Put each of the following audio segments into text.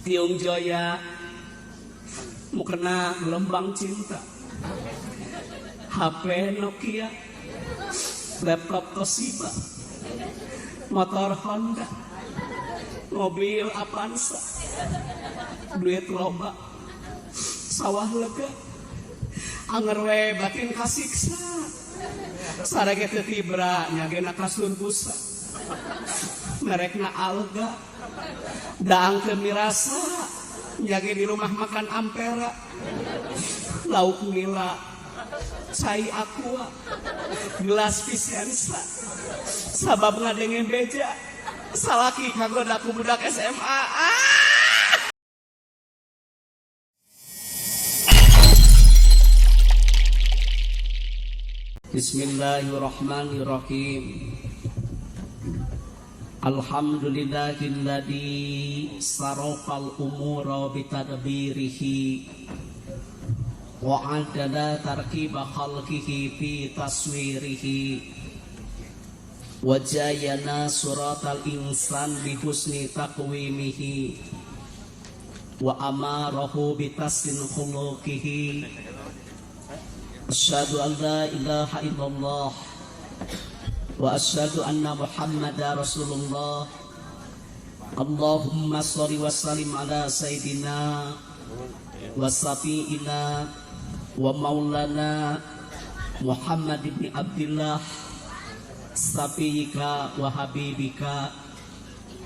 Tiung Joya mukena gelembang cinta, HP Nokia, laptop Toshiba, motor Honda, mobil Avanza, duit loba, sawah lega, anger we batin kasiksa, sarege teu tibra nyagena kasur busa, merekna Alga, daang teu mirasa nyage di rumah makan Ampera, lauk nila, cai aqua, gelas Vicenza, sabab ngadengin beja, salaki kagoda ku budak SMA. Bismillahirrahmanirrahim. Alhamdulillahilladzi sarafal umura bitadbirihi wa adala tarkiba khalqihi fi taswirihi wa jayana suratal insan bi husni taqwimihi wa amarahu bi tasnin khuluqihi. Asyhadu an la ilaha illallah wa asyhadu anna Muhammadar Rasulullah. Allahumma sholli wa sallim ala sayyidina wa safiina wa maulana Muhammad ibn Abdullah safiyika wa habibika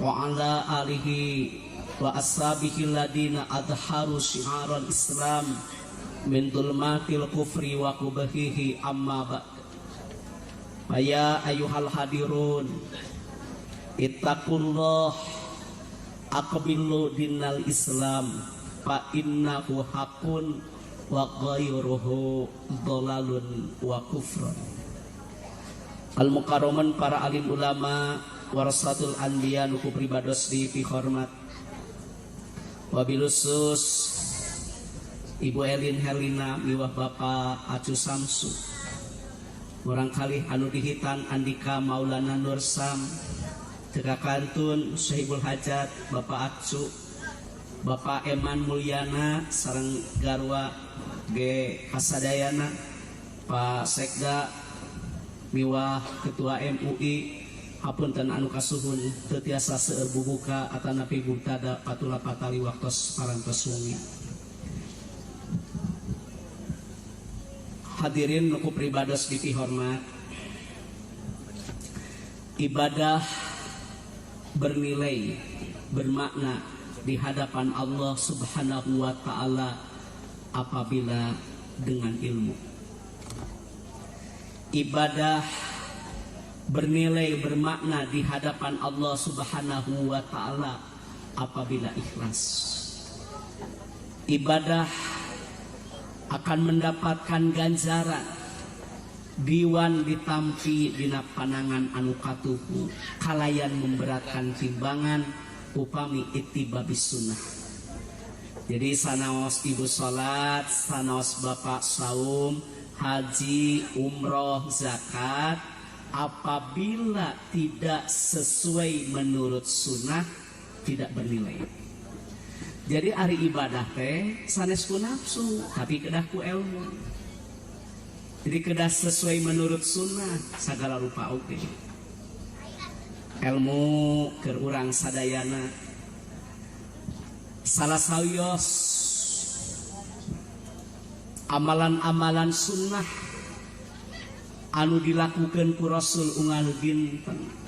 wa ala alihi wa ashabihi alladina adharu syi'aral Islam min dhulmatil kufri wa qubahihi amma ba'd. Ya ayuhal hadirun, ittaqullah aqbilu dinal Islam fa innahu haqqun wa ghayruhu dhalalun wa kufrun. Al-mukarramun para alim ulama warasatul anbiya nuku pribados di hormat. Wabilusus Ibu Elin Helina miwah Bapak Acu Samsu, orang kali anu dihitan Andika Maulana Nursam, Teka Kantun Syahibul Hajat Bapak Acu, Bapak Eman Mulyana sareng garwa G Kasadayana, Pak Sekda miwah Ketua MUI, hapunten anu kasuhun teu tiasa seueur bubuka atanapi buktada patula patali waktos parantos wengi. Hadirin nuku pribados dipih hormat. Ibadah bernilai, bermakna di hadapan Allah Subhanahu wa ta'ala apabila dengan ilmu. Ibadah bernilai, bermakna di hadapan Allah Subhanahu wa ta'ala apabila ikhlas. Ibadah akan mendapatkan ganjaran diwan ditampi dina panangan anu katuhu kalayan memberatkan timbangan upami ittibabis sunnah. Jadi sanaos ibu salat, sanaos bapak saum, haji, umroh, zakat, apabila tidak sesuai menurut sunnah tidak bernilai. Jadi ari ibadah teh sanes ku nafsu tapi kedah ku ilmu. Jadi kedah sesuai menurut sunnah sagala rupa oke. Ilmu keur urang sadayana salah sawios amalan-amalan sunnah anu dilakukan ku Rasul unggal dinten.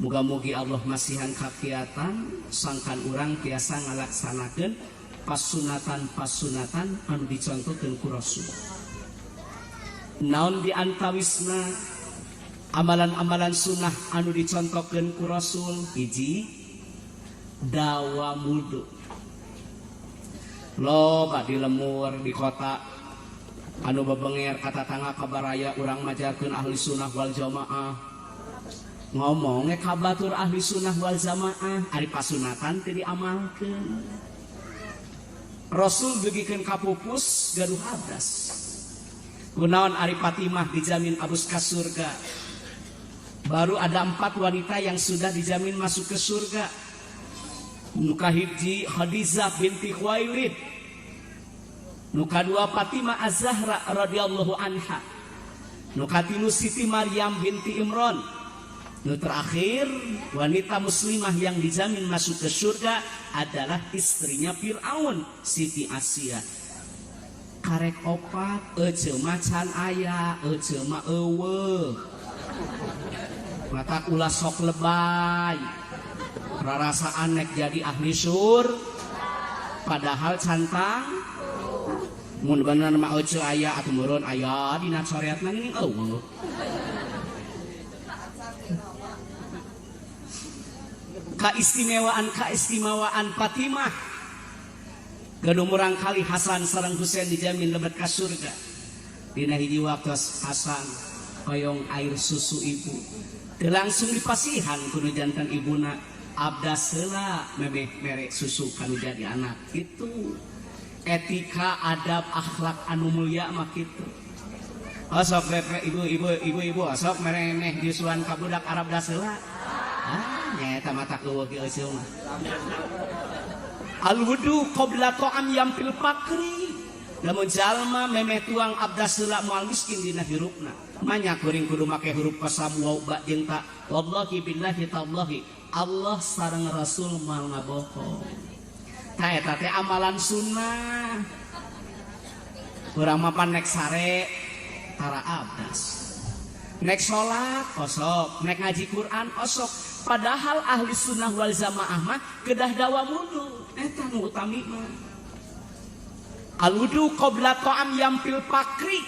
Muga-mugi Allah masihan kakiatan sangkan urang tiasa ngalaksanakeun pasunatan anu dicontohkeun ku Rasul. Naon di antawisna amalan-amalan sunnah anu dicontohkeun ku Rasul, hiji dawa wudu. Loba di lemur di kota anu bebenger kata tangga kabaraya urang majarkeun ahli sunnah wal jamaah. Ngomongnya kabatur ahli sunnah wal jamaah ari pasunatan teu diamalkeun. Rasul dugikeun kapupus gaduh hadas. Kunaon ari Fatimah dijamin abus ka surga. Baru ada 4 wanita yang sudah dijamin masuk ke surga. Nu kahiji Khadijah binti Khuwailid, nu kadua Fatimah Az-Zahra radhiyallahu anha, nu katilu Siti Maryam binti Imran, nu terakhir wanita muslimah yang dijamin masuk ke surga adalah istrinya Fir'aun, Siti Asia. Karek opat ece macan aya, ece ma eueuh, mata ulah sok lebay, rarasaan nek jadi ahli sur, padahal cantang mun bener mah ece aya atuh meureun aya dina syariatna geuning eueuh. Keistimewaan Fatimah gadumurang kali Hasan sareng Husain dijamin lebet ka surga. Dina hiji waktu Hasan koyong air susu ibu teu langsung dipasihan kudu jantan ibuna, abdas heula memeh mere susu kanu jadi anak. Itu etika adab akhlak anu mulia mah kitu. Osok ibu osok mereneh disuan ka budak Arab das heula. Nyata mata eueuh ge eueuh mah. Al wudu qabla ta'am yampil fakri. Lamun jalma memeh tuang abdas heula moal miskin dina hirupna. Manya kuring kudu make huruf qasam wa ba jeung ta. Wallahi billahi tallahi Allah sareng Rasul moal ngabohong. Ta eta teh amalan sunnah. Urang mapan nek sare tara abdas. Nek salat osok, nek ngaji Quran osok. Padahal ahli sunnah wal jamaah mah kedah dawa wudu eta nu utami mah. Al wudu qabla ta'am yampil fakri.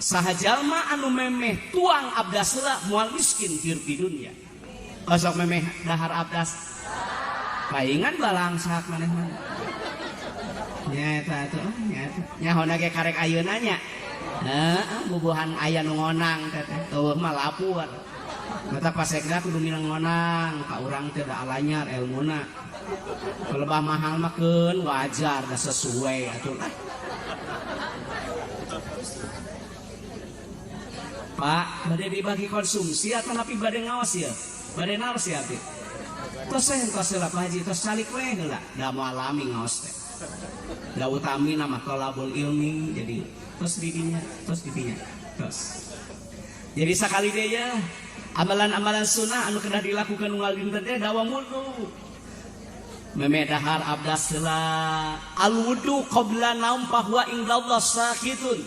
Saha jalma anu memeh tuang abdas heula moal miskin hirup di dunia. Osok memeh dahar abdas. Paingan balangsak maneh mah. Nya eta atuh nya. Nyahona ge karek ayeuna nya. Heeh, bubuhan aya nu ngonang teh. Eueuh mah lapur. Mata pasekna kudu milang ngonang ka urang teh da alanyar elmuna. Lebah mahal mah keun wajar da sesuai atuh. Pak, bade dibagi konsumsi atau napi bade ngaos ya? Bade naos ya teh. Tos lah Pak Haji, tos calik we heula. Da moal alami ngaos teh. Da utami nama tolabul ilmi jadi tos didinya. Tos. Jadi sakali deui ya amalan-amalan sunnah anu kedah dilakukan unggal dinten teh dawa wudu. Memeh dahar abdas heula. Al wudu qabla naum bahwa indallah sakitun.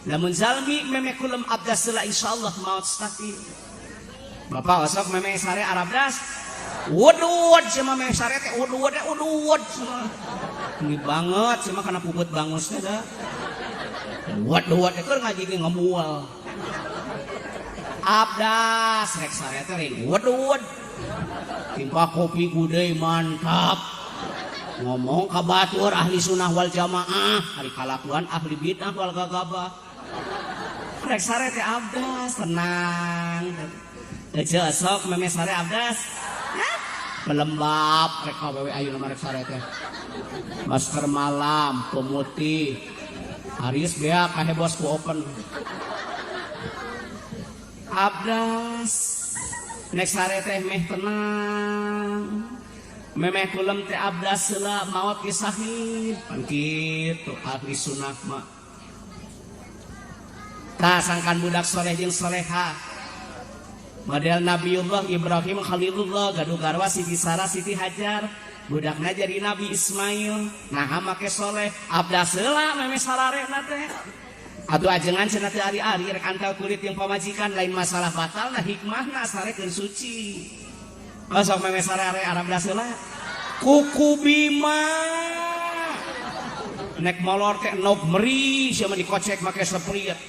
Lamun zalmi memeh kulum abdas heula insyaallah maot sakit. Bapak osok memeh sare arabdas. Wudu cenah memeh sare teh wudu. Ini banget cenah kana puput bangus teh da. Wudu teh keur ngaji ge ngamual. Abdas rek sare teh lain wedud. Timpa kopi gudeg mantap. Ngomong ka batur ahli sunnah wal jamaah, ari kalakuan ahli bid'ah wal gagabah. Rek sare teh abdas tenang. Ece sok memeh sare abdas. Pelembab rek awewe ayeuna mah rek sare teh. Masker malam, pemutih. Haris beak kahe bos ku open. Abdas nek sare teh meh tenang memeh kulem teh abdas heula maot ge sahid pan kitu ahli sunnah mah. Tah sangkan budak soleh jeung soleha model Nabiullah Ibrahim Khalilullah gaduh garwa Siti Sarah Siti Hajar budakna jadi Nabi Ismail nah make soleh abdas heula memeh sararena teh. Atuh ajengan cenah teu ari-ari rek antal kulit yang pamajikan lain masalah batal nah hikmahna sarekeun suci. Osok memeh sare-are arabdas heula. Kuku Bima. Nek molor teh nob meri sia mah dikocek make seprit.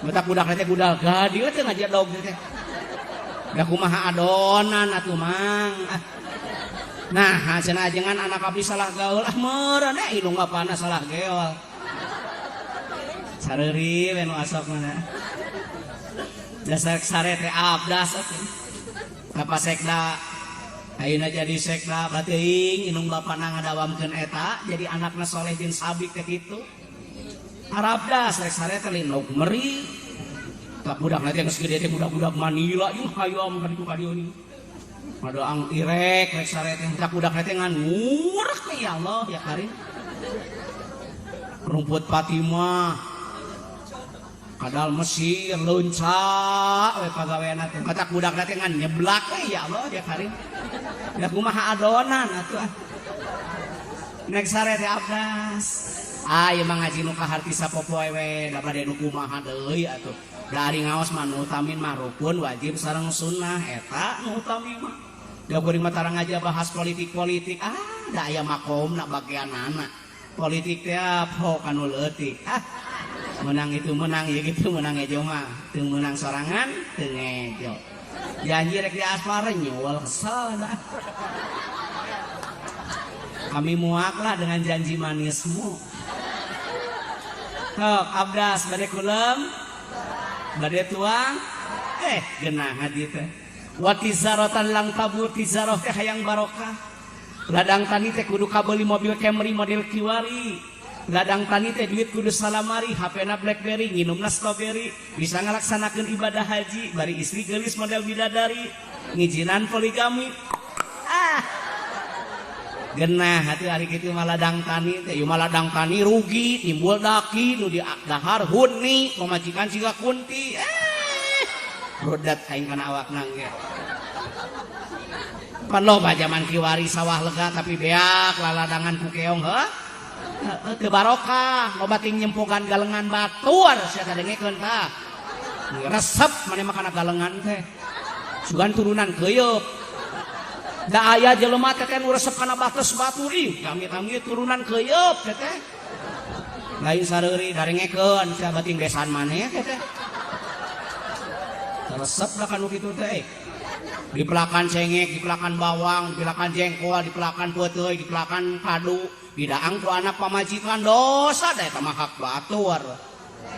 Mata budak teh gudal gadi teh ngajak dog teh. Da kumaha adonan atuh mang. Nah, cenah ajengan anak abdi salah gaul meureun indung bapana salah geol. Sareri we nu asok mana. Dasar sare teh abdas atuh. Kapasekna ayeuna jadi sekda bateuing indung bapana ngadawamkeun eta jadi anakna soleh jeung sabik teh kitu. Arabdas rek sare teh lindog meri. Tak budak nanti geus gede teh budak-budak Manila ieu hayam ka ditu ka dieu. Madoang irek rek sarete tak budak teh ngan ngurak nih ya Allah ya Karim. Rumput Fatimah kadal Mesir lonca we pagaweana teh katak budak teh ngan nyeblak ya Allah ya Karim. Da kumaha adonan atuh. Nek sarete abdas. Ieu mah ngaji nu kaharti sapopoe we da bade nu kumaha deui atuh. Dari ngaos mah nu utamin mah rukun wajib sareng sunnah eta nu utami mah. Da kuring mah tarang aja bahas politik-politik. Da aya makomna bagianana. Politik teh po kanu leutik. Menang itu menang ya gitu menang ejo mah. Teu menang sorangan teu ngejo. Janji rek di aspal nyuwal kesel dah. Kami muak lah dengan janji manismu. Tok abdas bade kulem. Bade tuang. Genah hadi teh. Wa tizaratan lang tabur tizaroh teh hayang barokah. Ladang tani teh kudu kabeli mobil Camry model Kiwari. Ladang tani teh duit kudu salamari, HP-na BlackBerry, nginumna strawberry, bisa ngalaksanakeun ibadah haji, bari istri geulis model bidadari, ngijinan poligami. Genah hati hari kitu mah ladang tani teh, ieu mah ladang tani rugi, timbul daki nu di dahar huni, pamajikan siga kunti. Rodat aing kana awakna ge. Pan loba zaman Kiwari sawah lega tapi beak laladangan ku keong heuh. Teu barokah, loba ting nyempogan galengan batur sia kadengekeun tah. Resep maneh mah kana galengan teh. Sugan turunan keuyeuk. Da aya jelema teh nu resep kana bates batur ih, kami turunan keuyeuk teh. Lain sareuri darengekeun sia bating besan maneh teh. Resep lah kanu kitu teh. Dipelakan cengek, dipelakan bawang, dipelakan jengkol, dipelakan peuteuy, dipelakan kadu, didaang ku anak pamajikan dosa da eta mah hak batur.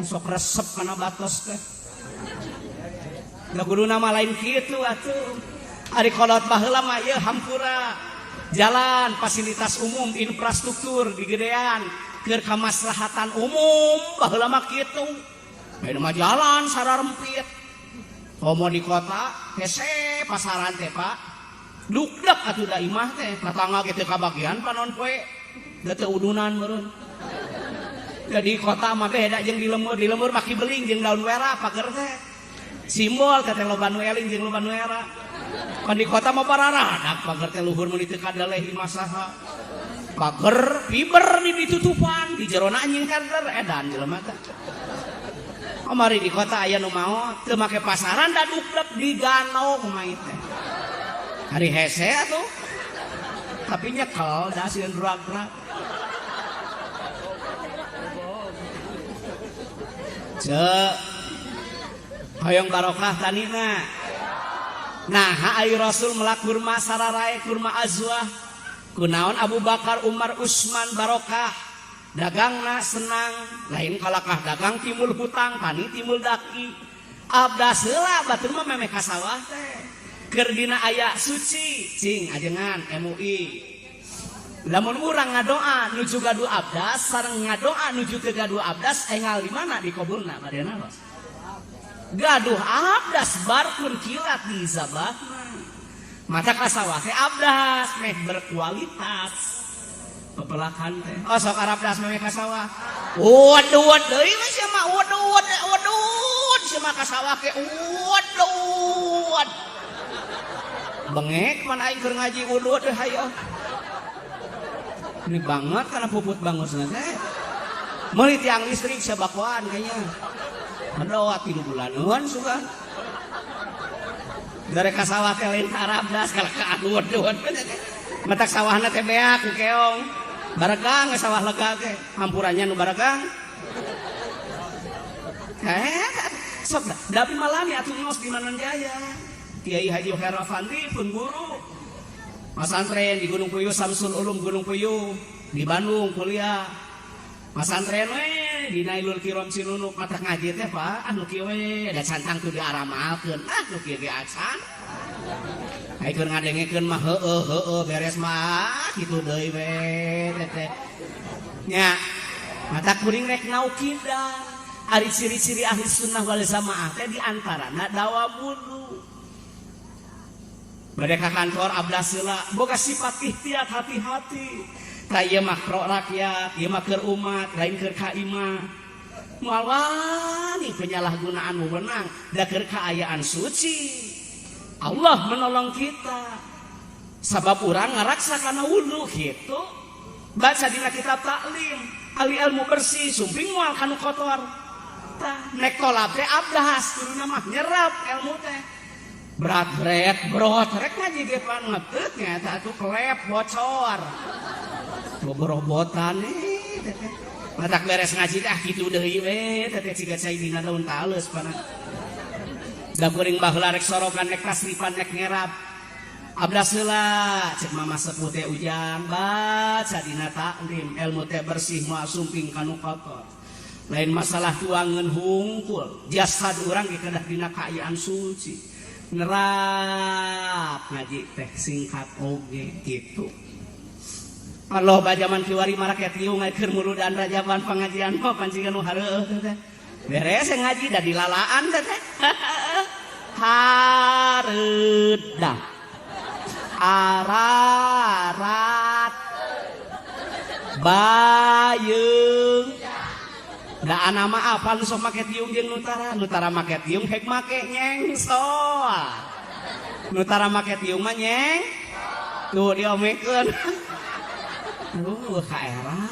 Sok resep kana batos teh. Da kuduna mah lain kitu atuh. Ari kolot baheula mah ieu hampura. Jalan, fasilitas umum, infrastruktur digedean keur kamaslahatan umum baheula mah kitu. Bae mah jalan sararempit. Komo di kota, hese pasaran teh Pak, dukdek atuh da imah teh, tetangga gitu kabagian panon poe, da teu udunan meureun. Jadi kota mah beda jeung di lembur maki beling jeung daun wera pager teh. Simbol teh loba nu eling jeung loba nu era. Kan di kota mah pararadak pager teh luhur mun teu kadaleh di masaha. Pager fiber di ditutupan, di jerona anjing kader edan jelema teh. Amari di kota aya nu mao teu make pasaran da duplek di danau kumaha teh. Hari hese atuh. Tapi nyekel da sieun drag-drag. Cek hoyong barokah tanina. Nah, ai Rasul melak kurma sararae kurma azwah. Kunaon Abu Bakar, Umar, Utsman barokah. Dagangna senang, lain kalakah dagang timbul hutang, tani timbul daki. Abdas heula batur mah memeh ka sawah teh. Keur dina aya suci, cing ajengan MUI. Lamun urang ngadoa nuju gaduh abdas sareng ngadoa nuju teu gaduh abdas engal di mana di kubulna badena Bos. Gaduh abdas barkun kilat di zabahna. Mata ka sawah teh abdas meh berkualitas. Pepelakan teh. Oh sok abdas meh ka sawah. Waduh deui mah sia mah waduh sia mah ka sawah ke waduh. Bengek man aing keur ngaji udud teh hayo. Ini banget karena puput bangusna teh. Meuli tiang listrik sabakoan kayaknya. Adoa 3 bulanan suka. Dari ka sawah teh lain abdas kalau ka udud. Matak sawahna teh beak ku keong. Baragang sawah lega teh, hampurannya nu baragang. Sok dapi malami atuh ngos di Mananjaya. Kiai Haji Herafandi pun guru. Masantren di Gunung Puyuh Samsul Ulum Gunung Puyuh, di Bandung kuliah. Masantren we di Nailul Kiram Cinunuk mata ngaji teh Pak, anu kieu we da cantang teu diaramalkeun. Nu kieu ge acan. Ai keur ngadengekeun mah heueuh beres mah kitu deui we teh. Nya mata kuring rek naukida. Ari ciri-ciri ahli sunnah wal jamaah teh di antarana dawa wudu. bade ka kantor abdas heula boga sifat ihtiyat hati-hati. Ta ieu mah pro rakyat, ieu mah keur umat, lain keur ka imah. Moal wani penyalahgunaan wewenang da keur kaayaan suci. Allah menolong kita. Sabab urang ngaraksa kana wudu kitu. Baca dina kitab taklim, ahli ilmu bersih, sumping moal kanu kotor. Tah nek tolab teh abdas, kuruna mah nyerap ilmu teh. Berat brot rek ngaji ge pan ngeteut nya tah atuh kelep bocor. Boborobotan teh. Matak beres ngaji teh kitu deui we teh siga cai dina daun tales pana. Da kuring baheula rek sorokan nek tasrifan nek ngerap. Abdas heula cek mama sepuh teh ujang baca dina taklim ilmu teh bersih moal sumping kanu kotor. Lain masalah tuangan hungkul jasad urang ge kedah dina kaayaan suci. Nerap ngaji teh singkat oge kitu. Allah bajaman kiwari maraket ieu ngakeun muludan rajaban pengajian mah pancingan nu hareueuh teh. Beres ngaji da dilalaan teh. Hareudah. Ararat. Bayeung. Da ana mah apal nu sok make tiung jeung nutara make tiung hek make nyengsoa. Nutara make tiung mah nyeng. Tuh diomekeun. Kaera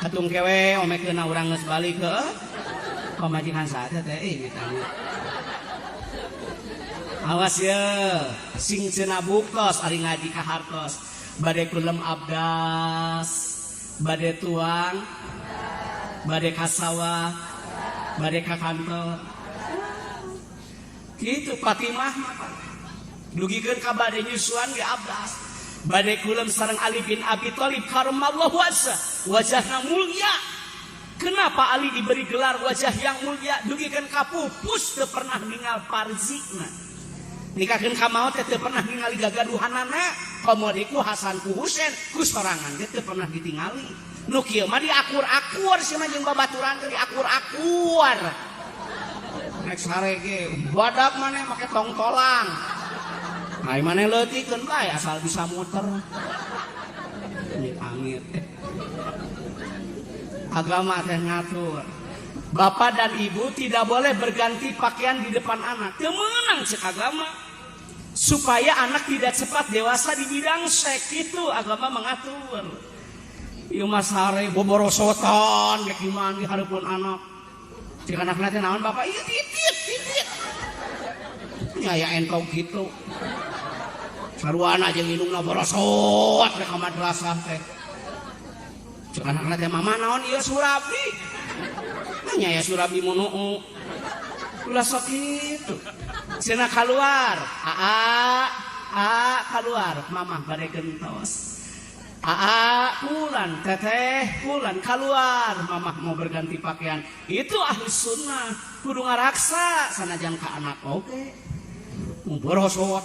katung kewe omekeun urang geus balik ke pamajikan saatnya teh ditanya. Awas ye sing cenah buktos ari ngaji ka hartos bade kulem abdas bade tuang bade ka sawah bade ka kantor kitu Fatimah dugikeun ka bade nyusuan ge abdas. Badai kulam sareng Ali bin Abi Thalib karamallahu wajhah, wajahna mulia. Kenapa Ali diberi gelar wajah yang mulia? Dugikeun ka pupus teu pernah ningal parzikna. Nikahkeun ka maot teu pernah ningali gagaduhanana. Komodiku Hasan ku Husein ku sorangan teu pernah ditingali. Nu kieu mah diakur-akur sia mah jeung babaturan teh diakur-akur. Nek sare ge badak maneh make tongtolang. Ai maneh leutikeun bae asal bisa muter. Amit. Agama teh ngatur. Bapak dan ibu tidak boleh berganti pakaian di depan anak. Teu meunang cek agama. Supaya anak tidak cepat dewasa di bidang seks itu agama mengatur. Ieu mah sare boborosotan ge gimana di hareupeun anak. Cek anakna teh naon bapak? Ieu titit. Ya entong gitu. Saruana jeung indungna borosot ke madrasah teh. Cek anakna teh mama naon ieu Surabi? Nya ya Surabi munuu. Ulah sok kitu. Cenah keluar. Keluar. Mamah bade gentos. Pulan teteh pulan keluar. Mamah mau berganti pakaian. Itu ahli sunnah. Kudu ngaraksa sanajan ka anak oge. Borosot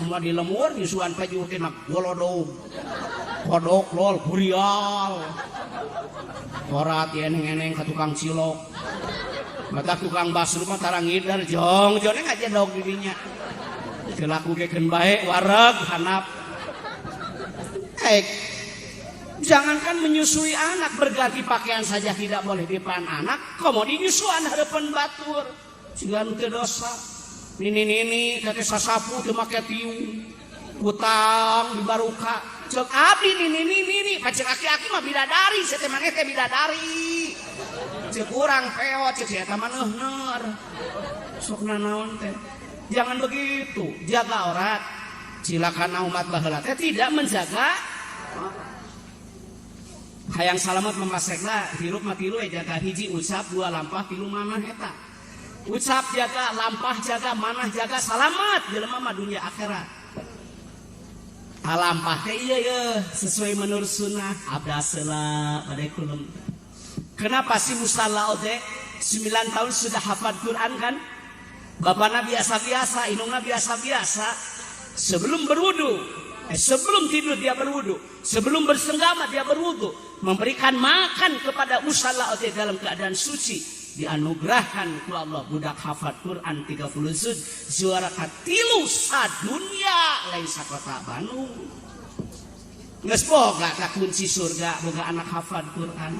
cuma di lemur nyusuan pejuh tina golodog kodok lol kurial korat eneng ke tukang cilok mata tukang basru mah tarang ngidar jong ngaja dog dirinya kelaku gekeun bae wareg hanap. Jangankan menyusui anak berganti pakaian saja tidak boleh di depan anak komodi nyusuan harapan batur sigan teu dosa. Nini kakek sasapu teu make tiung utang di baruka cek abdi nini pacek aki-aki mah bidadari saya teh maneh teh bidadari cek urang peot cek eta mah neuhner sok nanaon teh jangan begitu jaga aurat cilakana umat baheula teh tidak menjaga hayang salamet memasekna hirup mah tilu jaga hiji ucap dua lampah tilu manah eta. Ucap jaga, lampah jaga, manah jaga, salamat jelema mah dunia akhirat. Lampah teh ieu sesuai menurut sunnah abdas heula bade kulum. Kenapa sih musalla oge 9 tahun sudah hafal Quran kan? Bapakna biasa-biasa, indungna biasa-biasa. Sebelum berwudu, sebelum tidur dia berwudu, sebelum bersenggama dia berwudu, memberikan makan kepada musalla oge dalam keadaan suci. dianugerahkan ku Allah budak hafal Quran 30 juz juara katilu sadunya lain sakota Bandung geus boga tak kunci surga boga anak hafal Quran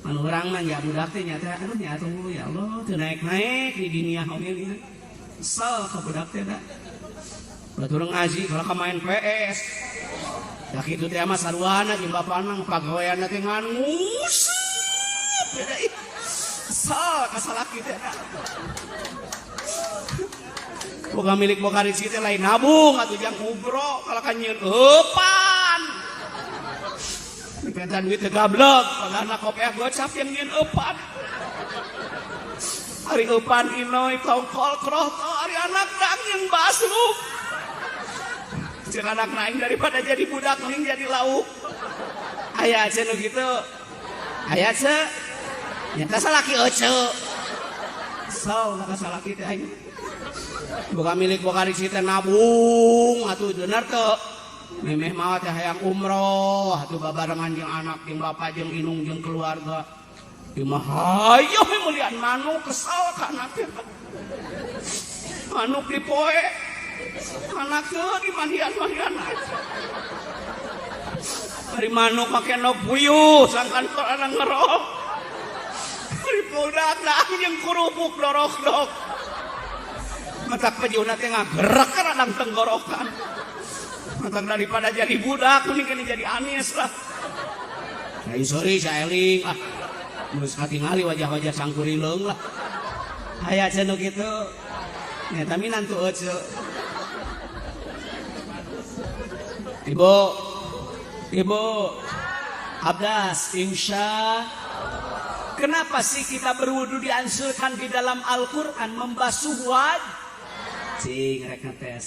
anu urang mah ya budak teh nyata anu nya tunggu ya Allah teu naik-naik di dunia oge sal ka budak teh da batur ngaji kalau main PS dah kitu teh mah saruana jeung bapana pagaweanna teh ngan nguseup beda ih sal ka salaki teh boga milik boga rezeki teh lain nabung atuh jang kubro kalau kan nyieun eupan dipenta duit teh gablek pagana kopiah gocap yang nyieun eupan hari eupan inoy tongkol kroh hari anak dang yang basruh jeung anak naing daripada jadi budak mending jadi lauk aya aja nu kitu aya ce nyata salaki euceu saw ka salaki teh aing boga milik boga rezeki teh nabung atuh bener teu memeh mah teh hayang umroh atuh babarengan jeung anak jeung bapa jeung inung jeung keluarga ieu mah hayo mulian manuk kesal ka anak teh manuk dipoe anak teh di mandian-mandian hari manuk make no puyuh sangkan orang ngerok hari budak dah yang kerupuk dorok-dok matak pejuna teh ngagerak ka radang tenggorokan matak daripada jadi budak mending kena jadi anis lah nah sorry saya eling geus katingali wajah-wajah sangkurileung lah aya cenah kitu nya tapi nantu euceu Ibu Abdas insya kenapa sih kita berwudu dianjurkan di dalam Al-Quran membasuh wajah cing rek ngetes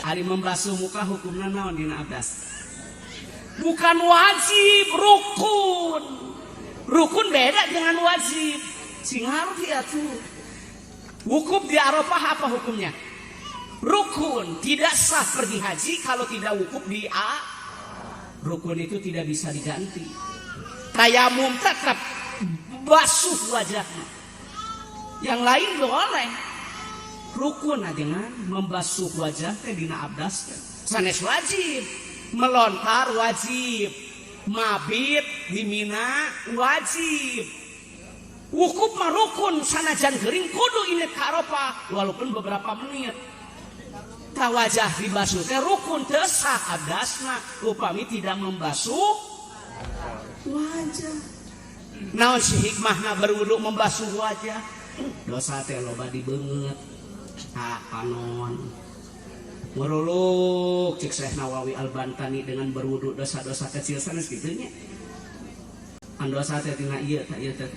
ari membasuh muka hukumna naon dina Abdas bukan wajib rukun beda dengan wajib sing ngarti atuh wukuf di Arafah apa hukumnya rukun tidak sah pergi haji kalau tidak wukuf di rukun itu tidak bisa diganti tayamum tetap basuh wajahnya yang lain boleh rukun dengan membasuh wajah teh dina Abdas sanes wajib melontar wajib mabit di Mina wajib wukuf mah rukun sanajan gering kudu init ka Arafah walaupun beberapa menit ta wajah dibasuh teh rukun teu sah Abdasna upami tidak membasuh wajah naon si hikmahna berwudu membasuh wajah dosa teh loba dibeungeut panon nguruluk cik Syekh Nawawi Al-Bantani dengan berwudu dosa-dosa kecil sanes kitu nya an dosa teh tina ieu teh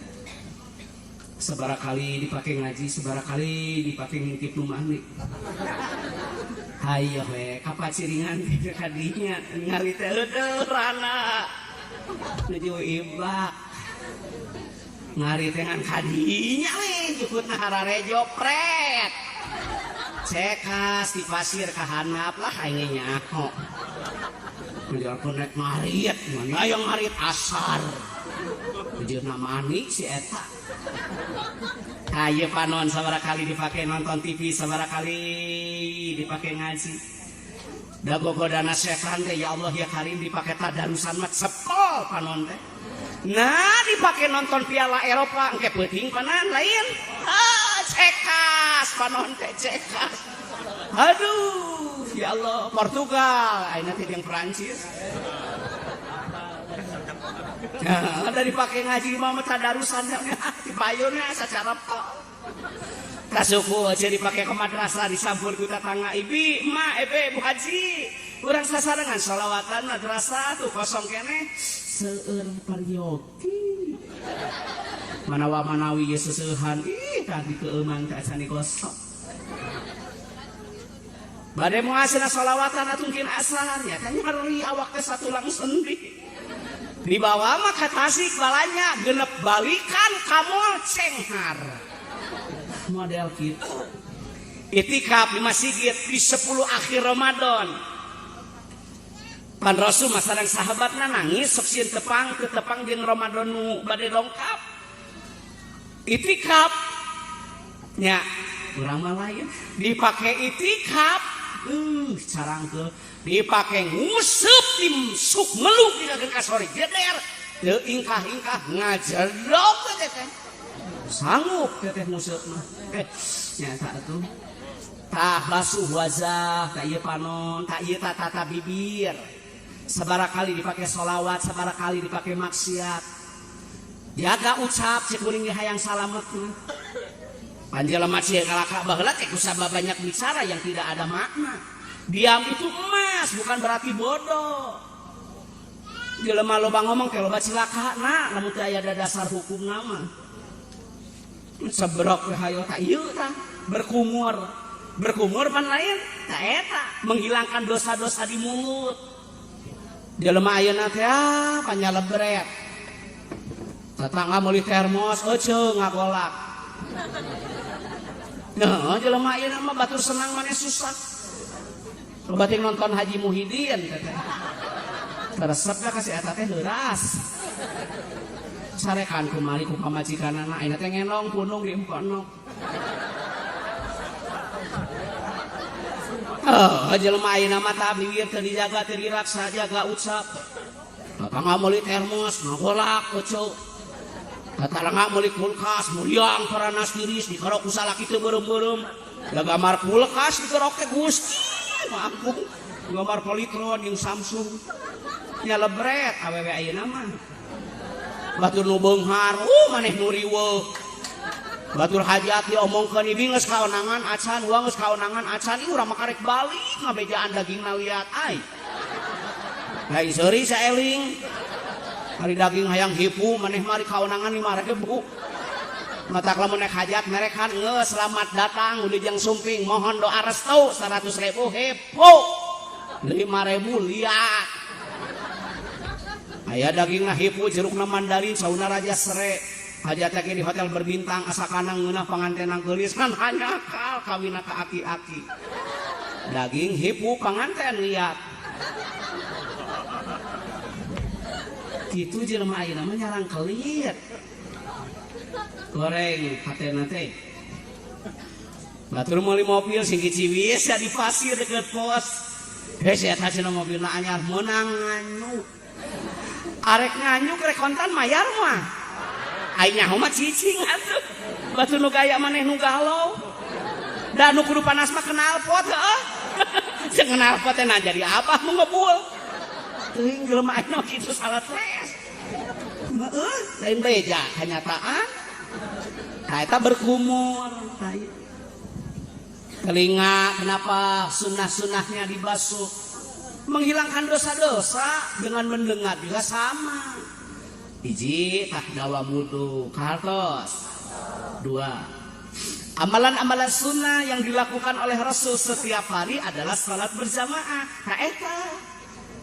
sabaraha kali dipake ngaji sabaraha kali dipake ngintip nu mandi hayo we kapaciringan kadinya ngali teh heudeul rana nuju ibak ngari teh ngan kadinya we jukutna harare jopret cekas di pasir ka handap lah aing nyaho menjalkeun nek ngarit mana yang ngarit asar bejeurna mani si eta ayo panon sabaraha kali dipake nonton TV sabaraha kali dipake ngaji da gogodana setan teh ya Allah ya Karim dipake tadarusan mah sepol panon teh nah dipake nonton Piala Eropa engke peuting panan lain cekas panon teh cekas aduh ya Allah Portugal ayeuna teh jeung Prancis nah, ada dipakai ngaji mah tadarusan dipayunnya secara kasuku aja dipakai ke madrasah disampur ku tetangga ibi ma ebe Bu Haji urang sasarengan sholawatan madrasah tuh kosong kene seueur parioki manawa manawi ye seseuhan ih tadi keumang teh asani kosong bade moal cenah sholawatan atungkeun asar ya kan nyari awak teh satulang sendi di bawah mah ka Tasik balanya genep balikan kamol cenghar model gitu itikaf di masjid di 10 akhir Ramadan pan Rasul masareng sahabatna nangis sok sieun tepang jeung Ramadan nu bade dongkap itikaf nya urang mah lain dipake itikaf carang ke dipake nguseup tim suk meluk dina ka sore jeder teu ingkah-ingkah ngajedog teh sanggup teh nguseup mah nya eta atuh tah basuh wajah tah ieu panon tah ieu tata bibir sabaraha kali dipake sholawat sabaraha kali dipake maksiat jaga ucap cek kuring hayang salamet panjelema cieun kalaka baheula teh kusabab banyak bicara yang tidak ada makna diam itu emas bukan berarti bodoh jelema loba ngomong teh loba cilakana lamun teu aya dasar hukum nama sebrok hayo tah ieu tah berkumur pan lain tah eta menghilangkan dosa-dosa di mulut jelema ayeuna teh panyalebret tetangga meuli termos euceung ngagolak nah jelema ayeuna mah batur senang maneh susah loba teh nonton Haji Muhyiddin teh resep da kasih eta teh heuras sarekan kumari ku pamajikanana ayeuna teh ngenong punung di empono jelema ayeuna mah tah bibir teu dijaga teu diraksa jaga ucap tetangga meuli termos ngagolak euceung tetangga meuli kulkas muriang paranas tiris dikerok ku salaki teu beureum-beureum da gambar kulkas dikerok teh Gusti mampu gambar Polytron yang Samsung nya lebret awewe ayeuna mah batur nu beunghar maneh nu riweuh batur hajat diomongkeun ibi geus kaonangan acan uang geus kaonangan acan ieu urang mah karek balik ngabejaan dagingna liat ai lain seuri saeling hari daging hayang hipu maneh mari kaonangan 5.000 matak lamun naik hajat merekan geus selamat datang Wilujeng Sumping mohon doa restu 100.000 hipu 5.000 liat aya dagingna hipu jerukna mandarin sauna raja sere hajat lagi di hotel berbintang asa kanang ngeunah pangantenang geulis kan hanya kal kawina ka aki-aki daging hipu panganten liat kitu jelema ayeuna mah nyarang kelit goreng hatena teh batur meuli mobil sing Ciwis ya di pasir deket pos geus eta cenah mobilna anyar meunang nganyuk arek nganyuk rek kontan mayar mah ai nyaho mah cicing atuh batur nu gaya maneh nu galau da nu kudu panas mah kenal pot heuh sing kenal pot teh nah jadi apa nu ngebul teuing jelema anu kitu salah tes heuh lain beja kenyataan nah eta berkumur telinga kenapa sunnah-sunnahnya dibasuh menghilangkan dosa-dosa dengan mendengar juga sama hiji tah dawa wudu kartos 2 amalan-amalan sunnah yang dilakukan oleh Rasul setiap hari adalah salat berjamaah nah eta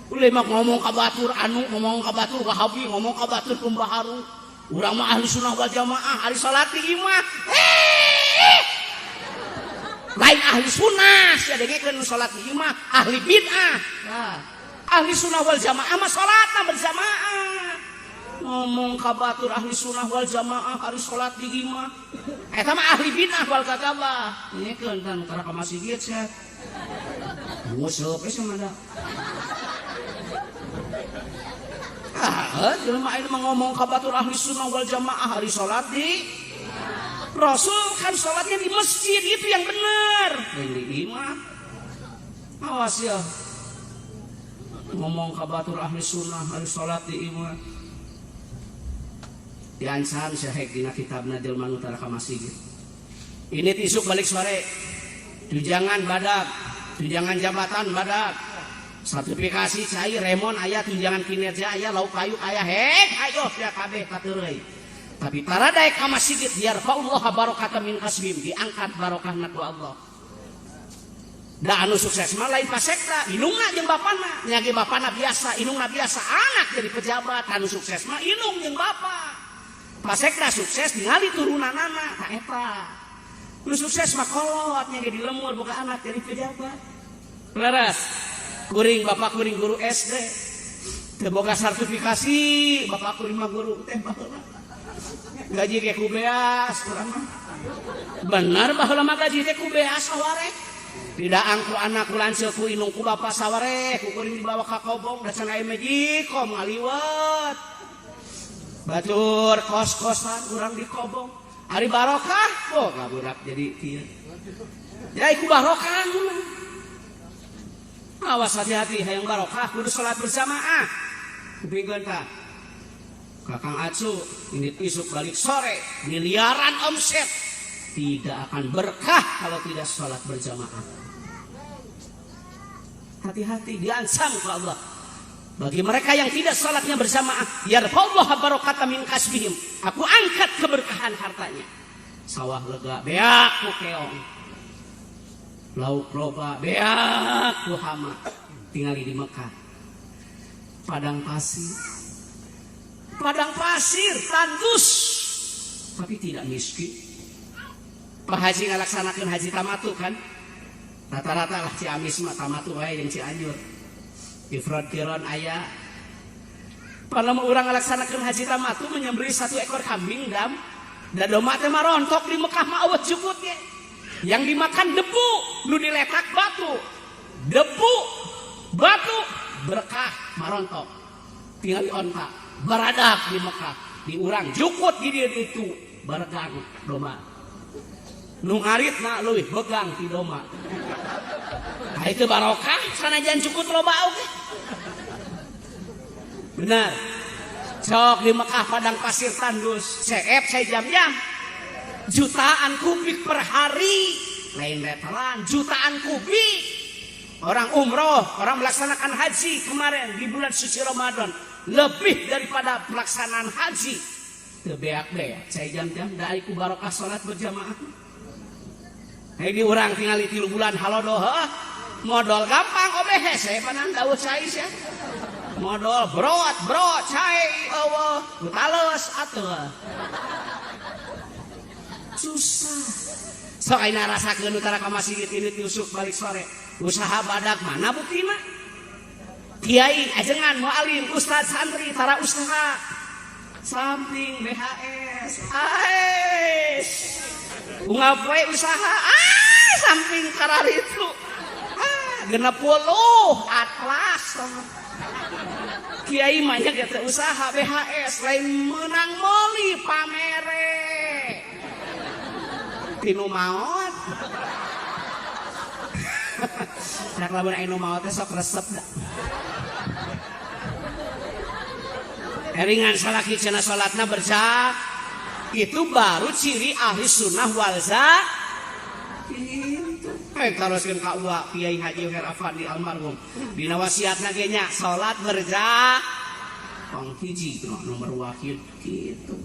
uleh mah ngomong ka batur anu ngomong ka batur Wahabi ngomong ka batur pembaharu urang mah ahli sunnah wal jamaah ahli salat di imah lain ahli sunnah sia dengekeun salat di imah ahli bid'ah nah ahli sunnah wal jamaah mah salatna berjamaah ngomong ka batur ahli sunnah wal jamaah ahli salat di imah eta mah ahli bid'ah wal kadzabah nyekeun kan karena ka masjid sia nguseup sama da jelema ayeuna ngomong ka batur ahli sunnah wal jamaah ahli salat di Rasul kan salatnya di masjid itu yang benar di imam awas ya ngomong ka batur ahli sunnah ahli salat di imam diancam syahek dina kitabna jelema nu tara ka masjid ini tisuk balik sore tunjangan badak tunjangan jabatan badak sertifikasi cai remon aya tunjangan kinerja aya lauk kayu aya hek ayo sia kabeh kateureuy tapi taradae ka masjid biar Allah barokatan min kasbim diangkat barokahna ku Allah da anu sukses mah lain pasekta inungna jeung bapana nya ge bapana biasa inungna biasa anak jadi pejabat anu sukses mah inung jeung bapa pasekta sukses ningali turunanana ka eta nu sukses mah kolot nya ge di lemur boga anak jadi pejabat leres kuring bapak kuring guru SD teu boga sertifikasi bapak kuring mah guru teh baheula gaji ke ku beas urang mah. Bener baheula mah gaji teh ku beas saware. Tidak angku anak ku lanceuk ku inung ku bapa saware, ku kuring dibawa ka kobong da can aya mejikom ngaliwat. Batur kos-kosan urang di kobong. Ari barokah, ka budak jadi kieu. Jadi ku barokah. Awas hati-hati hayang barokah kudu salat berjamaah. Kupingkeun tah. Kakang Acu ini isuk balik sore miliaran omset tidak akan berkah kalau tidak sholat berjamaah. Hati-hati diancam ke Allah. Bagi mereka yang tidak sholatnya berjamaah, yarfa'ullah barokatan min kasbihim. Aku angkat keberkahan hartanya. Sawah lega beak ku keong. Lauk loba beak ku hama. Tinggali di Mekah. Padang pasir tandus tapi tidak miskin. Pak Haji ngalaksanakeun haji tamatu kan rata-rata lah Ciamis mah tamatu wae jeung Cianjur ifrad qiron aya palamu urang ngalaksanakeun haji tamatu menyembelih 1 ekor kambing dam da domba teh mah rontok di Mekah mah awet jukut ge yang dimakan debu nu diletak batu berkah marontok tinggal ontak baradak di Mekah diurang jukut di dia itu baragang domba nu ngaritna leuwih begang ti domba nah itu barokah sanajan jukut loba oge benar sok di Mekah padang pasir tandus CF saya jam-jam jutaan kubik per hari lain retelan jutaan kubik orang umroh orang melaksanakan haji kemarin di bulan suci Ramadan lebih daripada pelaksanaan haji tebeak-beak saya jam-jam da ku barokah salat berjamaah di urang tinggal 3 bulan halodoh modal gampang obeh saya panan dawuh cai sia modal brot cai eueuh tales atuh susah sok ayeuna rasakeun utara ka masjid ini diusuk balik sore usaha badak mana buktina kiai ajengan mualim ustaz santri tara usaha samping BHS ngapoe usaha samping kararitu 60 atlas kiai mah nya geus usaha BHS lain menang moli pamere tinu maot sak lamun anu maot teh sok resep da eringan salaki cenah salatna berjamaah itu baru ciri ahli sunnah wal teruskeun ka uwa Kiai Haji Herafandi almarhum dina wasiatna ge nya salat berjamaah pang hiji nomor wakil kitu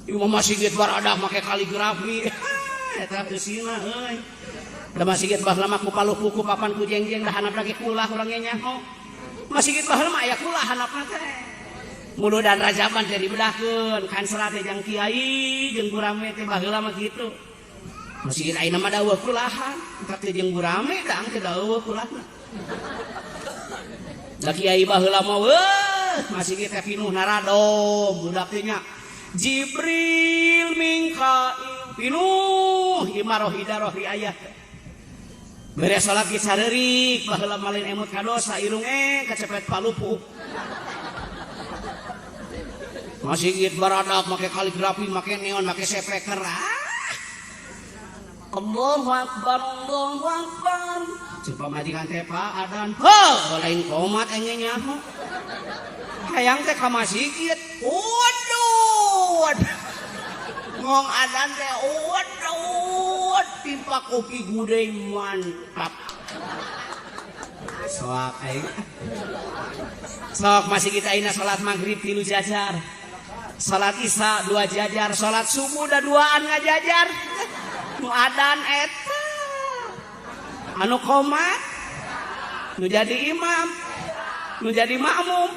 ieu mah masjid baradah make kaligrafi eta teu sina euy da masjid baheula mah ku paluh ku papan ku jengjeng da hanap lagi kulah urang nya nyaho masjid baheula mah aya kulah hanapna teh mulu dan rajaban teh dibedahkeun kan salat teh jang kiai jeung gurame teh baheula mah kitu masjid ayeuna mah daweuh kulahan eta teh jeung gurame da angke daweuh kulahna da kiai baheula mah weuh masjid teh pinuh narado budak teh nya Jibril Mingkail pinuh imaroh hidaroh riayah beres salat ge sareurik baheula malin emut ka dosa irung kacepet palupuh masjid baradak make kaligrafi make neon make sepeker Allahu akbar coba majikan teh Pak adan lain komat engenya hayang teh ka masjid waduh ngong adan teh waduh timpa kopi gudeg mantap sok masih kita ina salat maghrib 3 jajar salat isya 2 jajar salat subuh da 2an ngajajar nu adan eta anu qomat nu jadi imam nu jadi makmum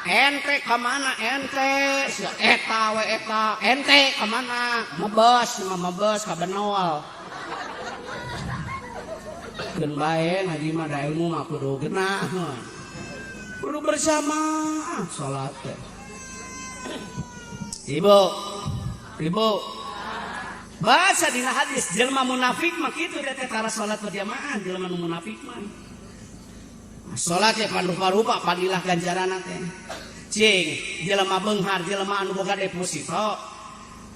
ente kemana ente eta we eta ente kemana mebes ka benol keun bae ngaji mah da ilmu mah kudu genah kudu bersama salat teh ibu Ibu baca dina hadis jelema munafik mah kitu teh tara salat berjamaah jelema nu munafik mah. Salat teh pan rupa-rupa padilah ganjaranna teh. Cing, jelema beunghar jelema anu boga deposito.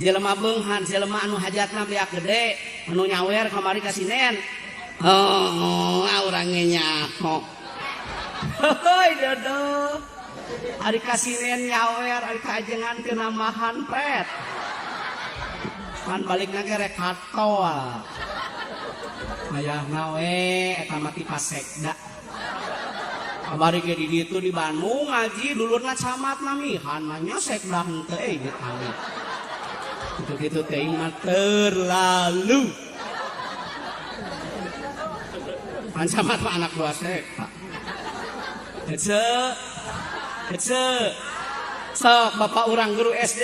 Jelema beunghar jelema anu hajatna beak gede, anu nyawer kamari ka Sinen. Oh, urang nyaho. Heuy dodo. Ari ka Sinen nyawer, ari ka ajengan teu namahan pret. Pan balikna ge rek hatol. Mayahna we eta mah ti pasekda. Kabari ge di ditu di Bandung ngaji dulurna camat namihan nya sekda henteu ge kali. Kitu-kitu teh mah terlalu. Pan camat mah anak buah sekda. Hece. Sok bapak urang guru SD.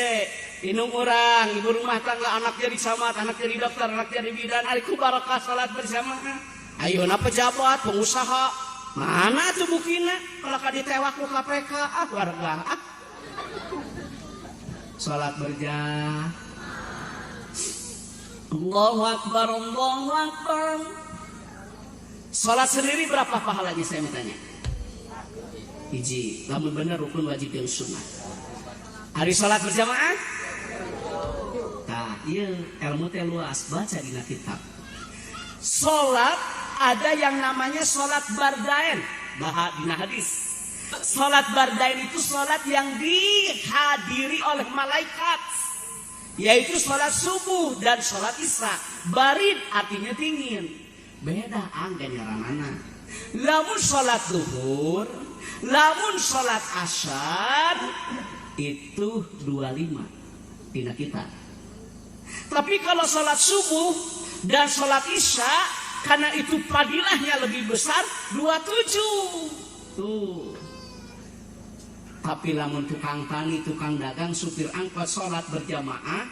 Inung orang, ibu rumah tangga, anak jadi camat, anak jadi dokter, anak jadi bidan, ariku barakah salat berjamaah. Ayo na pejabat, pengusaha, mana tuh bukina? Kalau kadi tewak ku KPK, warga. Salat berjamaah. Allahu Akbar, Allahu Akbar. Salat sendiri berapa pahalanya saya mau tanya? Hiji, lamun bener rukun wajib yang sunnah. Hari salat berjamaah? Nah, iya ilmu teh luas, baca di kitab. Salat ada yang namanya salat bardain, dina hadis. Salat bardain itu salat yang dihadiri oleh malaikat, yaitu salat subuh dan salat isya. Barid artinya dingin. Beda anggaranana. Lamun salat zuhur, lamun salat asar itu 25 dina kita. Tapi kalau sholat subuh dan sholat isya, karena itu padilahnya lebih besar, 27. Tuh. Tapi lamun tukang tani, tukang dagang, supir angkot sholat berjamaah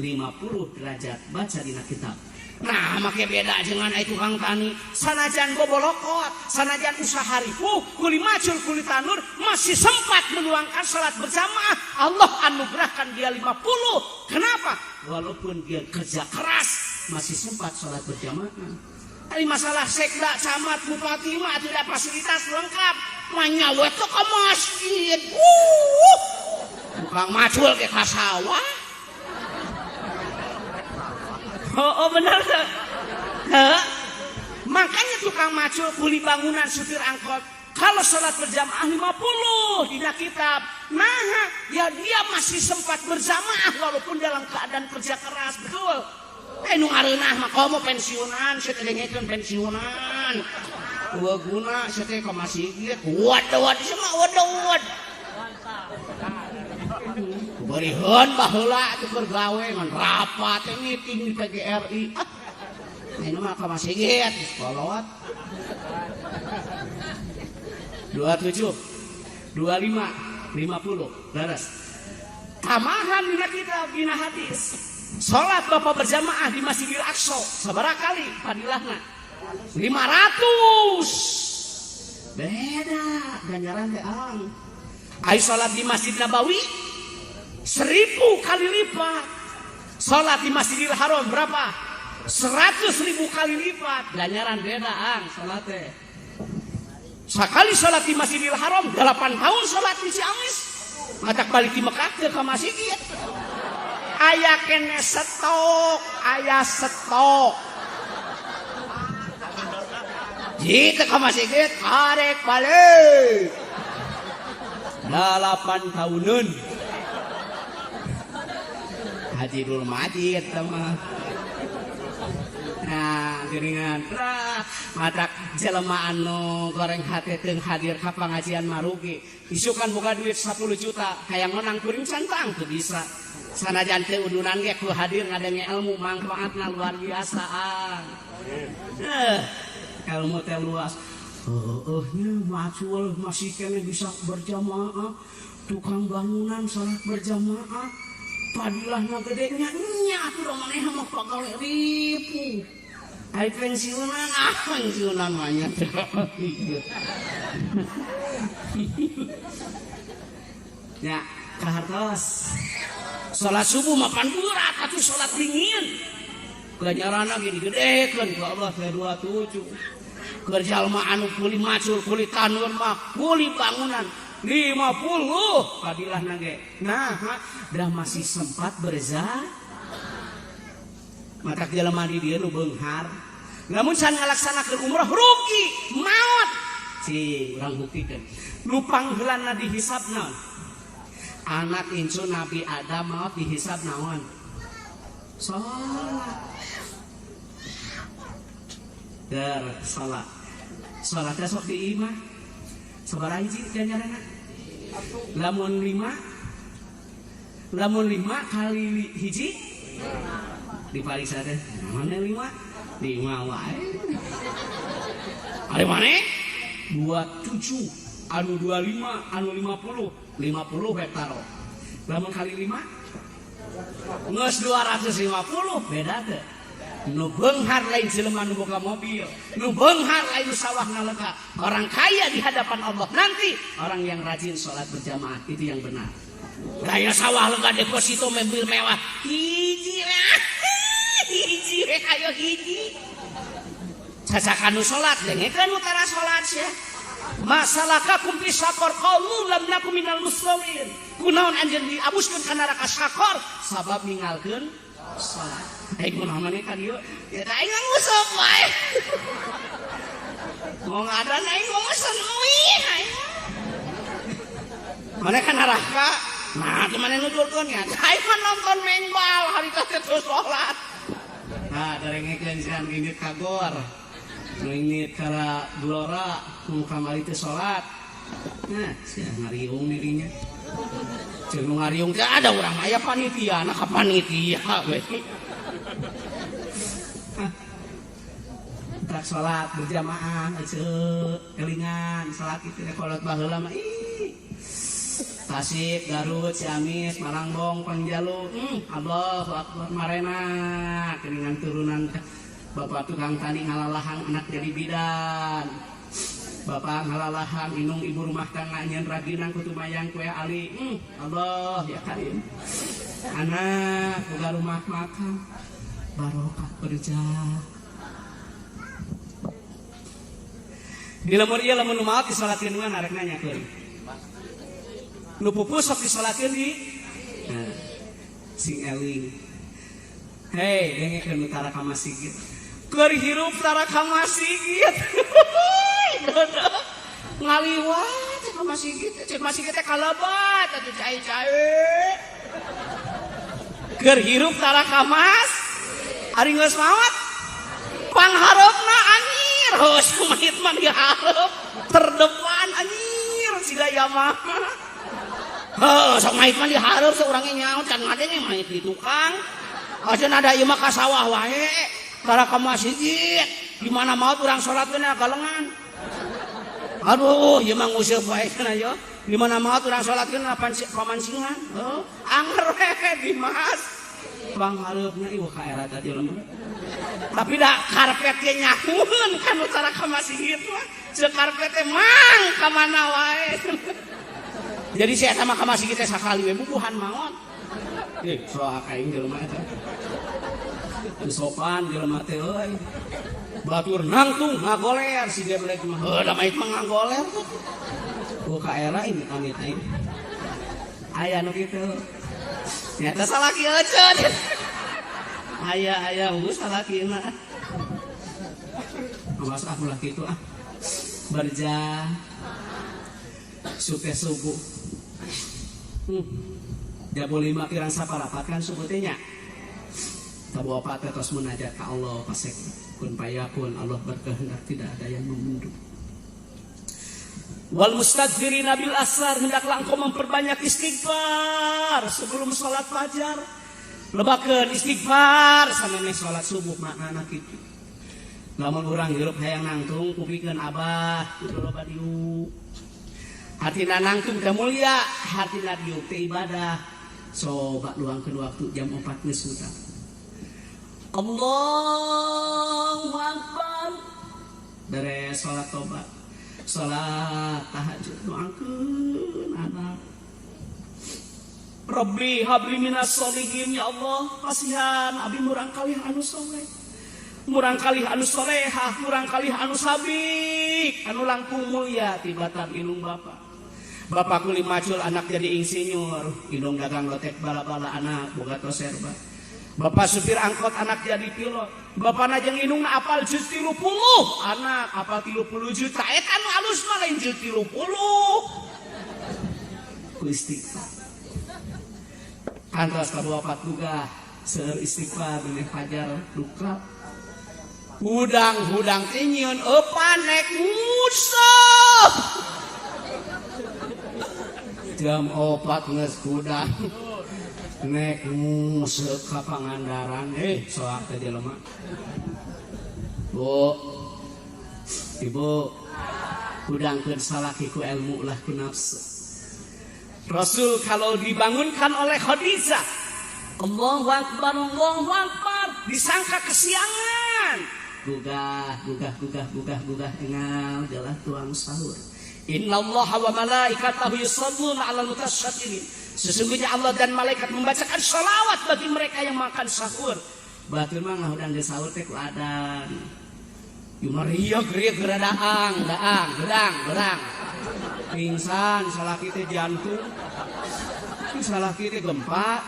50 derajat. Baca di kitab. Nah, make beda dengan tukang tani. Sanajan bobolokot, sanajan usaha ripuh, kuli macul, kuli tanur, masih sempat meluangkan sholat berjamaah. Allah anugerahkan dia 50. Kenapa? Walaupun dia kerja keras, masih sempat sholat berjamaah. Tapi masalah sekda, camat, bupati mah tidak fasilitas lengkap. Manyawe tuh ke masjid. Tukang macul ke kasawah. Oh benar. Makanya tukang macul, kuli bangunan, supir angkot, kalau sholat berjamaah 50 di kitab, nah ya dia masih sempat berjamaah walaupun dalam keadaan kerja keras. Betul. Nu ngareunah mah komo pensiunan, saya dengekeun pensiunan. Dua guna saya teh ka masjid. Waduh semua waduh. Beriheun baheula teu keur gawe ngan rapat meeting di PGRI. Ini mah ka masjid salawat. 27, 25, 50, laras. Tamahan dina kitab dina hadis. Salat bapak berjamaah di Masjidil Aqsa sabaraha kali padilahna? 500. Beda ganjaran teh ang. Ai salat di Masjid Nabawi 1000 kali lipat. Salat di Masjidil Haram berapa? 100.000 kali lipat. Ganjaran beda ang salat teh. Sekali salat di Masjidil Haram 8 tahun salat di Ciamis. Ngatak balik di Mekah ke masjid. Aya kene stok, aya stok. Jika ke masjid karek balik. 8 tahunan. Haji dulu majid sama. Nah, geuningan matak jelema anu goreng hate teu hadir ka pangajian marugi. Isukan boga duit 10 juta, hayang menang kuring santang teu bisa. Sanajan teh udunan ge ku hadir ngadenge ilmu manfaatna luar biasa. Ilmu teh luas. Nya macul masih kene bisa berjamaah. Tukang bangunan salat berjamaah. Padilahna gede nya atuh da maneh mah pagawe ripu. Ai pensiunan pensiunan mah nya. Ya, kahartos. Salat subuh mapan berat atuh salat dingin. Ganjarana gede-gedekeun ku Allah teh 27. Keur jalma anu kuli macul kuli tanur mah kuli bangunan 50 padilahna ge. Nah, dah masih sempat berza. Mata jelema di dieu nu beunghar. Lamun can ngalaksanakeun umrah rugi, maot. Cing urang buktikeun. Nu pangheulana dihisab naon? Anak incu Nabi Adam maot dihisab naon? Salat. Salat. Salatnya sok di imah. Sabaraha hiji ganjaranna? Lamun 5 kali hiji dipariksa teh. Mana 5 wae. Ari maneh 27 anu 25 anu 50 hektar. Lamun kali 5 geus 250 beda teh. Nu beunghar lain jelema nu boga mobil, nu beunghar lain sawahna lega. Orang kaya di hadapan Allah nanti orang yang rajin sholat berjamaah itu yang benar. Gaya sawah lega deposito mobil mewah. Hiji ayo hiji. Cacakan nu sholat dengekeun utara sholat sia. Masalakakum fi syaqar qalu lam nakum minal muslimin. Kunaon anjeun diabuskeun ka neraka syaqar sabab ninggalkeun sholat. Kunaon maneh ka dieu? Ya da aing ngusuk wae. Mau ngadan aing ngomesen euih aing. Maneh ka neraka. Nah, teu maneh nuturkeun nya. Aing mah nonton mengbal harita teu sholat. Nah, darengekeun sian gingit kagor. Ngingit kara Glora nu kamari teu sholat. Nah, sia ngariung dirinya. Jeung nu ngariung teh ada urang aya panitia, na ka panitia we. Tak sholat berjamaah aja kelingan sholat itu kolot baheula mah Tasik, Garut, Ciamis, Malangbong, Pangjalu. Allahu Akbar marena kelingan turunan Bapak tukang tani ngalalahang anak jadi bidan. Bapak ngalalahang inung ibu rumah tangga nyen raginang kutu mayang kue ali. Allah ya karim. Anak boga rumah makan barokah kerja. Di lemur ieu lamun nu maot disalatkeun mah arek nanyakeun. Nu pupus sok disalatkeun di sing eling. Hei, dengekeun utara ka masjid. Keur hirup tara ka masjid. Ngaliwat ka masjid, cek masjid teh kalabat atuh cai-cai. Keur hirup tara ka mas. Ari geus maot. Pangharepna anjir. Hos mayit mah dihareup terdepan anjir si gaya mah. Heuh sok mayit mah dihareup saurangnya nyaut can ngadenge mayit di tukang. Ajeun ada ieu mah ka sawah wae. Tara ka masjid di mana maot urang salat we na galengan. Aduh ieu mah nguseup wae kana yo. Di mana maot urang salat we na pamancingan. Heuh anger we di mas. Panghareupna ieu ka era tadi lemah. Tapi dah karpetnya nyamun kan utara ka masjid mah. Ceuk karpetnya mang ka mana wae. Jadi saya sama ka masjid teh sakali we bubuhan maot. Soak aing jelema eta. Sopan jelema teh euy. Batur nangtung ngagoler si geblek mah. Heuh da mait mah ngagoler. Ku ka era ini amit aing. Aya nu kitu. Nyata salaki euceun. Ayah salaki na. Awas aku lah gitu Berja supe subuh. Jam 5 kirang saparapat kan subuh teh nya. Tabu apa teh tos munajat ka Allah pasek kun payakun Allah berkehendak tidak ada yang memundur. Wal mustaghfirina bil asar, hendaklah engkau memperbanyak istighfar sebelum salat fajar. Lebakeun istighfar sameme salat subuh maknana kitu. Lamun urang hirup hayang nangtung kupikeun abah kudu loba diu. Hatina nangtung teh mulya, hatina diu teh ibadah. Coba luangkeun waktu jam 4 geus utang. Allahu Akbar. Beres salat tobat. Salat tahajud doakeun anak. Rabbi habli minas solihin, ya Allah kasihan abi murang kalih anu soleh, murang kalih anu solehah, murang kalih anu sabik, anu langkung mulia tibatan inung bapak. Bapak kuli macul anak jadi insinyur, inung dagang lotek bala-bala anak boga toserba. Bapak supir angkot anak jadi pilot. Bapak najeng inung apal juz 30, anak apal 30 juta. Eta anu alus mah lain juz 30. Ku istighfar. Kantos kadua opat boga seueur istighfar dina fajar duka. Hudang-hudang tinyeun eupan nek musuh. Jam 4 geus hudang. Nek musuh ka Pangandaran, soak teh jelema. Bu, ibu, hudangkeun salaki ku ilmu ulah ku nafsu. Rasul kalau dibangunkan oleh Khadijah, Allahu Akbar, Allahu Akbar, disangka kesiangan. Gugah, engal jalah tuang sahur. Innallaha wa malaikatahu yusholluna 'alal mutasyabihin. Sesungguhnya Allah dan malaikat membacakan sholawat bagi mereka yang makan sahur. Batur mah ngahudang geus sahur teh ku adan. Yumariog riog geradaang, gerang. Pingsan salaki teh jantung. Salaki teh gempa.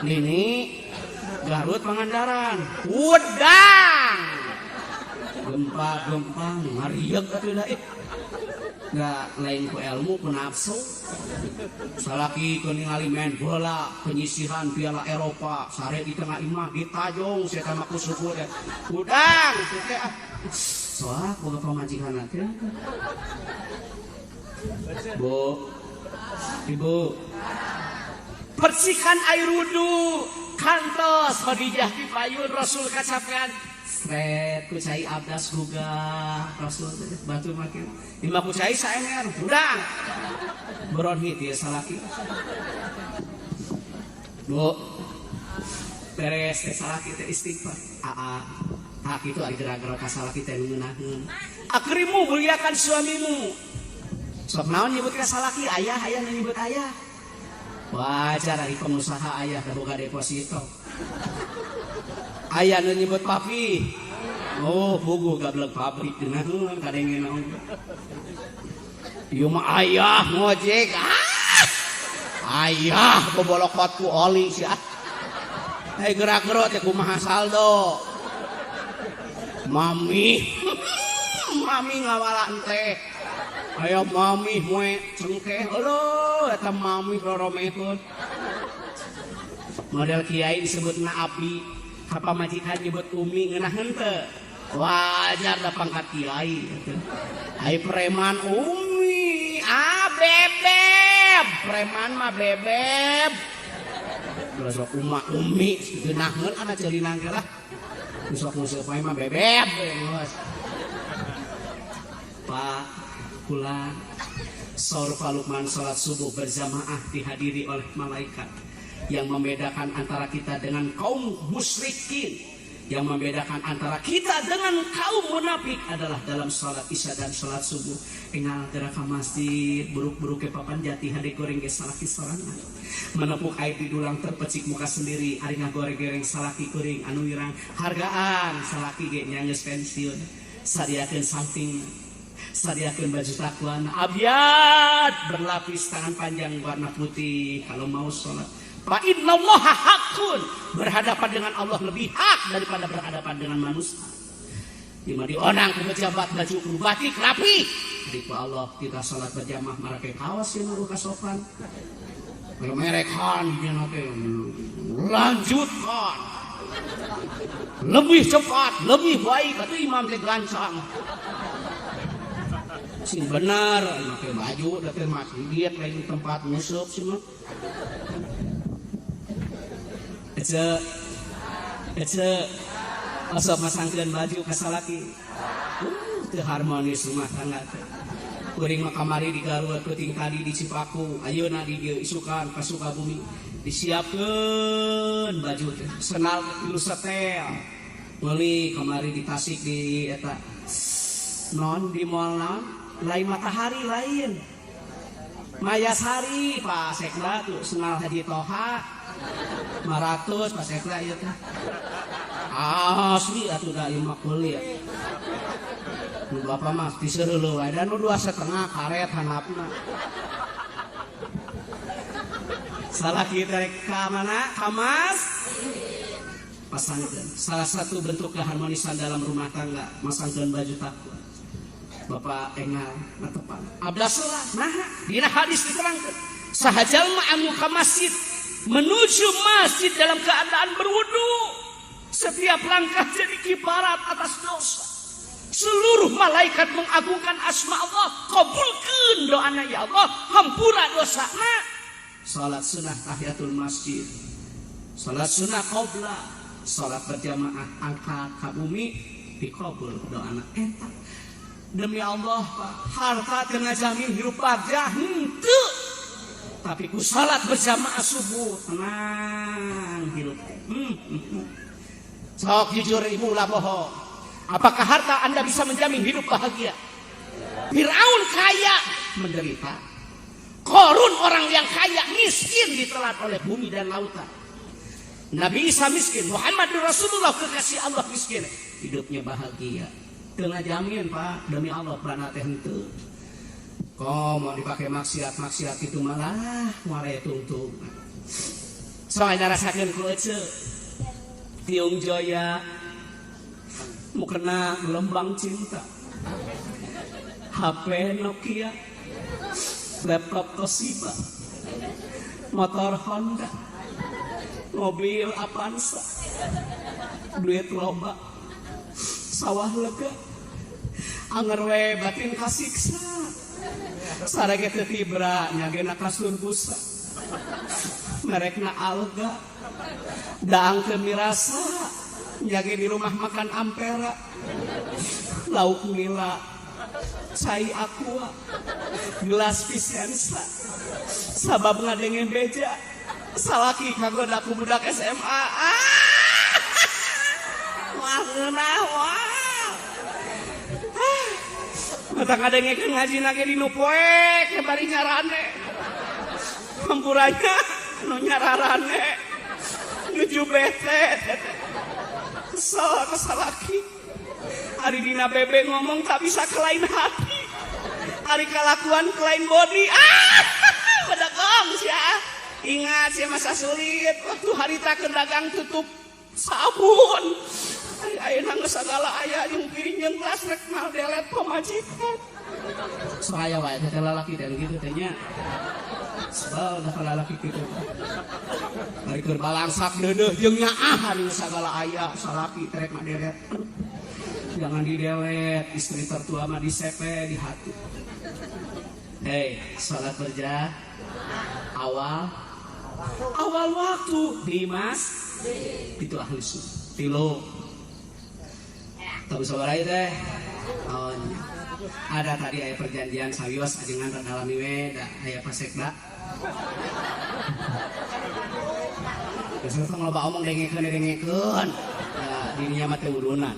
Nini Garut Pangandaran. Udang. Gempa ngariog atuh da nggak lain ku ilmu ku nafsu. Salaki ku ningali main bola penyisihan Piala Eropa sare di tengah imah ditajong saya sama ku suku deh udang teh soal boga pamajikan teh. Bu, ibu, bersihkan air wudu kantos Khadijah dipayun Rasul kacapean sret ku cai abdas gugah Rasul batu makin lima ku cai saenger udang beronhit ya salaki. Bu, beres teh salaki teh istighfar. Hak itu ari gerak-gerak ka salaki teh ngeunaheun. Akrimu muliakan suamimu. Sok naon nyebut ka salaki ayah nyebut ayah. Wajar ari pengusaha ayah teh boga deposito. Ayah nu nyebut papi. Oh, bugu gablek pabrik dengeun kadengen naon. Ieu mah ayah ngojek. Ayah bobolokot ku oli sia. Hei gerak-gerak teh kumaha saldo. Mami. Mami ngawala ente. Aya mami moe cengkeh. Aduh, eta mami roromekeun. Model kiai disebutna abi. Apa majikan nyebut umi ngeunaheun teu? Wajar da pangkat kiai. Ai preman umi, bebeb. Preman mah bebeb. Sok umi geunaheun ana ceulina ge lah. Sok museuh poe mah bebeb. Pak kula saur Lukman salat subuh berjamaah dihadiri oleh malaikat. Yang membedakan antara kita dengan kaum musyrikin, yang membedakan antara kita dengan kaum munafik adalah dalam salat isya dan salat subuh. Engal gerak ka masjid, buruk-buruk ke papan jati hade goreng ge salaki sorangan. Menepuk air di dulang terpecik muka sendiri, ari ngagoreng-goreng salaki kuring anu wirang hargaan salaki ge nya geus pensiun. Sadiakeun samping, sadiakeun baju takwana abyad berlapis tangan panjang warna putih kalau mau salat. Fa innallaha haqqun, berhadapan dengan Allah lebih hak daripada berhadapan dengan manusia. Dimana dionang ku pejabat baju ku batik rapi. Di Allah kita salat berjamaah marake kawas yang nu kasopan. Merekan dina teh lanjutkan. Lebih cepat, lebih baik atuh imam teh gancang. Sing bener make baju da teh mah diet lain tempat nyusup sih mah. Ece asap masangkeun baju ka salaki. Teu harmonis rumah tangga teh. Kuring mah kamari di Garut, peuting tadi di Cipaku, ayeuna di dieu isukan ka Sukabumi. Disiapkeun baju teh. Senal tilu setel. Meuli kamari di Tasik di eta non di moal naon? Lain matahari lain. Mayasari Pak Sekda tuh senal Haji Toha 500 Pak Sekda ieu teh. Asli atuh da ieu mah kuliah. Nu Bapak mah diseureuleuh wae dan nu 2,5 karet handapna. Salah kita ka mana? Ka Mas pasangkeun. Salah satu bentuk keharmonisan dalam rumah tangga, masangkeun baju takwa. Bapak engal ngatepan abdas salat. Nah, dina hadis diterangkeun sahajalma anu ka masjid menuju masjid dalam keadaan berwudu, setiap langkah jadi kifarat atas dosa. Seluruh malaikat mengagungkan asma Allah, kabulkeun doana ya Allah, hampura dosana. Salat sunnah tahiyatul masjid, salat sunnah qobla, salat berjamaah angkat ka bumi dikabul doana eta. Demi Allah Pak, harta teu ngajamin hirup bagja henteu. Tapi ku salat berjamaah subuh tenang hirup. Sok jujur ibu lah bohong. Apakah harta Anda bisa menjamin hidup bahagia? Firaun kaya menderita. Korun orang yang kaya miskin ditelan oleh bumi dan lautan. Nabi Isa miskin, Muhammad Rasulullah kekasih Allah miskin, hidupnya bahagia. Tengah jamin Pak, demi Allah prana teh henteu. Kok mau dipakai maksiat itu malah muare tungtung. Soalnya rasakeun ku ece. Tiung Joya mukena gelombang cinta. HP Nokia, laptop Toshiba, motor Honda, mobil Avanza, duit loba, sawah lega, anger we batin kasiksa, sarege teu tibra nyagena kasur busa, merekna alga, daang teu mirasa, nyage di rumah makan ampera, lauk nila, cai aqua, gelas Vicenza, sabab ngadengen beja, salaki kagoda ku budak SMA. Wah ngeunah wah. Mata ngadengekeun ngaji nage di nu poek ke bari nyarane. Hampuranya nu nyararane. Nuju bete. Kesel laki. Ari dina bebe ngomong tak bisa kelain hati. Ari kalakuan kelain body. Pada gong sia. Ingat sia masa sulit waktu harita ke dagang tutup sabun. Ayeuna geus sagala aya jeung piring jeung gelas rek mal delet pamajikan. Saya wae teh lalaki dan gitu teh nya. Sebal da lalaki kitu. Bari keur balangsak deudeuh jeung nyaah ari sagala aya salaki trek madelet. Jangan didelet, istri tertua mah disepe di hati. Hei, salat berjamaah awal waktu di masjid itu ahli sunnah. Tilo tahu sabarai teh ada tadi aya perjanjian sawios ajengan dalami we da aya pasekda geus loba omong dengekeun ya dininya mah teh urunan